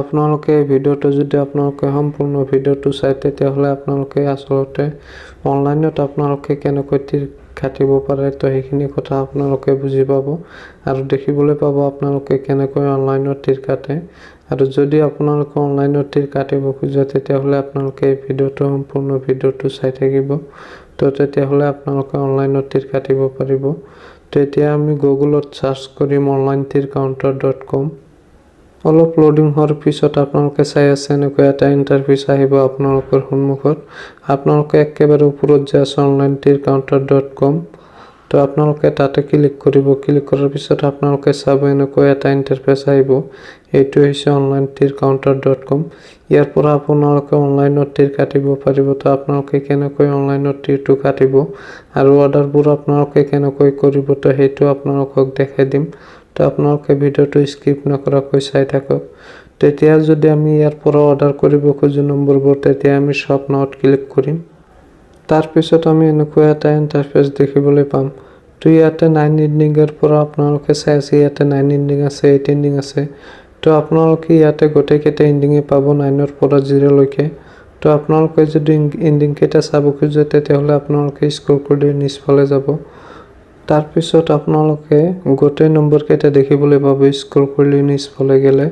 আপোনালোকে এই ভিডিঅ'টো যদি আপোনালোকে সম্পূৰ্ণ ভিডিঅ'টো চাই তেতিয়াহ'লে আপোনালোকে আসলতে অনলাইনত আপোনালোকে কেনেকৈ তীৰ কাটিব পাৰে তো সেইখিনি কথা আপোনালোকে বুজি পাব আৰু দেখিবলৈ পাব আপোনালোকে কেনেকৈ অনলাইনত তীৰ কাটে আৰু যদি আপোনালোকে অনলাইনত তীৰ কাটিব খোজে তেতিয়াহ'লে আপোনালোকে এই ভিডিঅ'টো সম্পূৰ্ণ ভিডিঅ'টো চাই থাকিব তো তেতিয়াহ'লে আপোনালোকে অনলাইনত তীৰ কাটিব পাৰিব। তো এতিয়া আমি গুগলত সাৰ্চ কৰিম onlinetircounter.com। অলপ লোডিং হোৱাৰ পিছত আপোনালোকে চাই আছে এনেকৈ এটা ইণ্টাৰফেচ আহিব আপোনালোকৰ সন্মুখত। আপোনালোকে একেবাৰে ওপৰত যে আছে onlinetircounter.com তো আপোনালোকে তাতে ক্লিক কৰিব। ক্লিক কৰাৰ পিছত আপোনালোকে চাব এনেকৈ এটা ইণ্টাৰফেচ আহিব। এইটো হৈছে onlinetircounter.com। ইয়াৰ পৰা আপোনালোকে অনলাইনত তীৰ কাটিব পাৰিব। তো আপোনালোকে কেনেকৈ অনলাইনত তীৰটো কাটিব আৰু অৰ্ডাৰবোৰ আপোনালোকে কেনেকৈ কৰিব তো সেইটো আপোনালোকক দেখাই দিম। তো আপোনালোকে ভিডিঅ'টো স্কিপ নকৰাকৈ চাই থাকক। তেতিয়া যদি আমি ইয়াৰ পৰা অৰ্ডাৰ কৰিব খোজো নম্বৰবোৰ তেতিয়া আমি শ্বপ নাওত ক্লিক কৰিম। তাৰ পিছত আমি এনেকৈ এটা ইণ্টাৰফেচ দেখিবলৈ পাম। তো ইয়াতে 9 ইণ্ডিঙৰ পৰা আপোনালোকে চাই আছে ইয়াতে 9 ইণ্ডিং আছে 8 ইণ্ডিং আছে। তো আপোনালোকে ইয়াতে গোটেইকেইটা ইণ্ডিঙে পাব 9ৰ পৰা 0 লৈকে। তো আপোনালোকে যদি ইণ্ডিং কেইটা চাব খোজে তেতিয়াহ'লে আপোনালোকে স্ক্ৰল কৰি নিচফালে যাব। তাৰ পিছত আপোনালোকে গোটেই নম্বৰ কেইটা দেখিবলৈ পাব স্ক্ৰল কৰি নিচফালে গ'লে।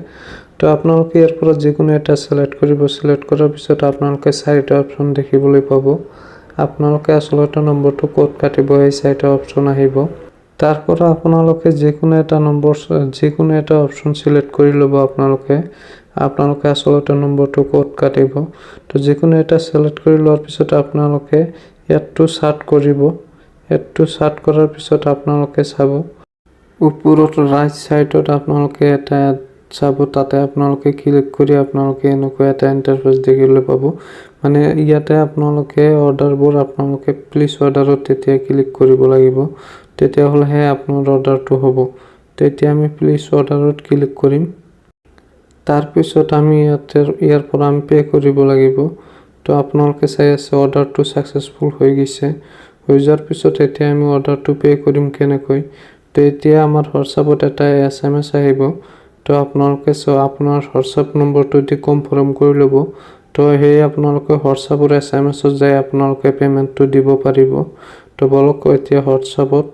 তো আপোনালোকে ইয়াৰ পৰা যিকোনো এটা সিলেক্ট কৰিব। সিলেক্ট কৰাৰ পিছত আপোনালোকে 4টা অপচন দেখিবলৈ পাব। আপোনালোকে আসলতে নম্বৰটো ক'ত কাটিব এই 4টা অপচন আহিব। তাৰ পৰা আপোনালোকে যিকোনো এটা অপচন সিলেক্ট কৰি ল'ব। আপোনালোকে আসলতে নম্বৰটো ক'ত কাটিব তো যিকোনো এটা সিলেক্ট কৰি লোৱাৰ পিছত আপোনালোকে ইয়াতটো সাৰ্চ কৰিব। ইয়াতটো সাৰ্চ কৰাৰ পিছত আপোনালোকে চাব ওপৰত ৰাইট সাইডত আপোনালোকে এটা চাব তাতে আপোনালোকে ক্লিক কৰি আপোনালোকে এনেকৈ এটা ইণ্টাৰফেচ দেখিবলৈ পাব। মানে ইয়াতে আপোনালোকে অৰ্ডাৰবোৰ আপোনালোকে প্লিজ অৰ্ডাৰত তেতিয়া ক্লিক কৰিব লাগিব তেতিয়াহ'লেহে আপোনাৰ অৰ্ডাৰটো হ'ব। তেতিয়া আমি প্লিজ অৰ্ডাৰত ক্লিক কৰিম। তাৰ পিছত আমি ইয়াৰ পৰা আমি পে কৰিব লাগিব। তো আপোনালোকে চাই আছে অৰ্ডাৰটো সাকসেসফুল হৈ গৈছে। হৈ যোৱাৰ পিছত এতিয়া আমি অৰ্ডাৰটো পে কৰিম কেনেকৈ। তো এতিয়া আমাৰ হোৱাটছআপত এটা SMS আহিব। তো আপোনালোকে আপোনাৰ হোৱাটছআপ নম্বৰটো দি কনফাৰ্ম কৰি ল'ব। তো সেই আপোনালোকে হোৱাটছআপৰ SMS-ত যাই আপোনালোকে পেমেন্টটো দিব পাৰিব। তো বলক এতিয়া হোৱাটছআপত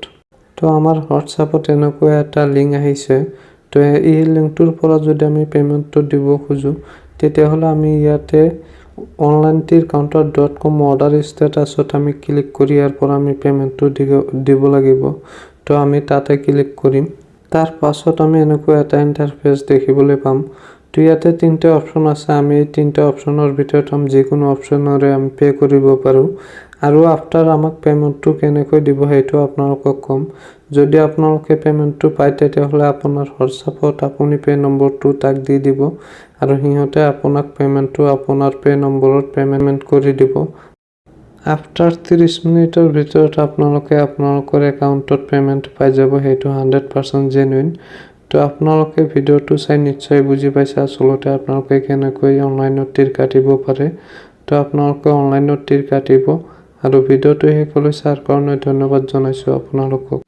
তো আমাৰ হোৱাটছআপত এনেকৈ এটা লিংক আহিছে। তো এই লিংকটোৰ পৰা যদি আমি পেমেন্টটো দিব খোজো তেতিয়াহ'লে আমি ইয়াতে onlinetircounter.com অৰ্ডাৰ ষ্টেটাছত আমি ক্লিক কৰি ইয়াৰ পৰা আমি পেমেন্টটো দিব লাগিব। তো আমি তাতে ক্লিক কৰিম। তাৰ পাছত আমি এনেকৈ এটা ইণ্টাৰফেচ দেখিবলৈ পাম। তো ইয়াতে 3টা অপচন আছে। আমি এই 3টা অপচনৰ ভিতৰত যিকোনো অপচনৰে আমি পে কৰিব পাৰোঁ আৰু আফটাৰ আমাক পেমেন্টটো কেনেকৈ দিব সেইটো আপোনালোকক কম। যদি আপোনালোকে পেমেন্টটো পায় তেতিয়াহ'লে আপোনাৰ হোৱাটছআপত আপুনি পে নম্বৰটো তাক দি দিব আৰু সিহঁতে আপোনাক পেমেন্টটো আপোনাৰ পে নম্বৰত পেমেন্ট কৰি দিব। আফটাৰ 30 মিনিটৰ ভিতৰত আপোনালোকে আপোনালোকৰ একাউণ্টত পেমেন্ট পাই যাব। সেইটো 100% জেনুইন। তো আপোনালোকে ভিডিঅ'টো চাই নিশ্চয় বুজি পাইছে আসলতে আপোনালোকে কেনেকৈ অনলাইনত তীৰ কাটিব পাৰে। তো আপোনালোকে অনলাইনত তীৰ কাটিব আৰু ভিডিঅ'টো শেষলৈ চাৰ কাৰণে ধন্যবাদ জনাইছোঁ আপোনালোকক।